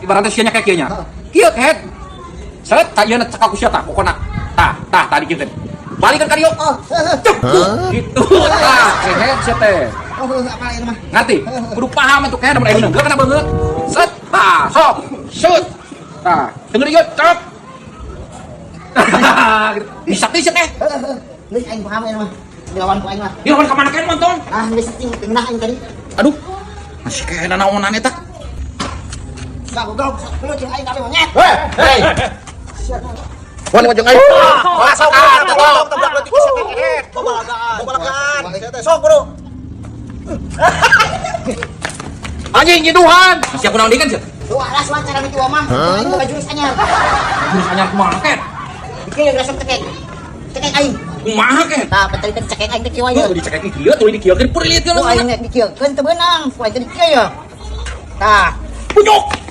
ibaratnya sia nya kayak nya. Kieu ket. Set tak yeuna cek aku sia tah pokona. Tah tadi kieu teh. Balikan ka dieu. Gitu. Tah, ket sia teh. Apa ini mah? Ngerti? Kudu paham atuh kayak mun beunang. Gak kena beungeut. Set, tah, sok, shoot. Tah, denger ieu, cep. Bisa teh teh. Geus aing paham ini mah. Dilawan ku aing mah. Dia lawan ka mana kae nonton? Ah, geus tengah aing tadi. Aduh. Masih kayak naonan eta. Enggak goblok, lu jeung aing kali monyet. Hei. Wan ngajeng aing. Sok tabrak leutik ka sakehet. Babalagaan. Sok, Bro. Anjing nyiduhan. Masih aku naon deui kan sih? Lu alas wawancara itu mah. Aing boga jurus anyar. Jurus anyar kumaha ket? Dikeu yang resep cekek. Cekek aing. Kumaha ket? Tah, betul tadi cekek aing teh kieu aya. Tuh dicekek di kieu, tuh di kieu keur lihat Ku aing nek dikeu, keun teu beunang. Ku aing teh dikeu ya. Tah, punyuk.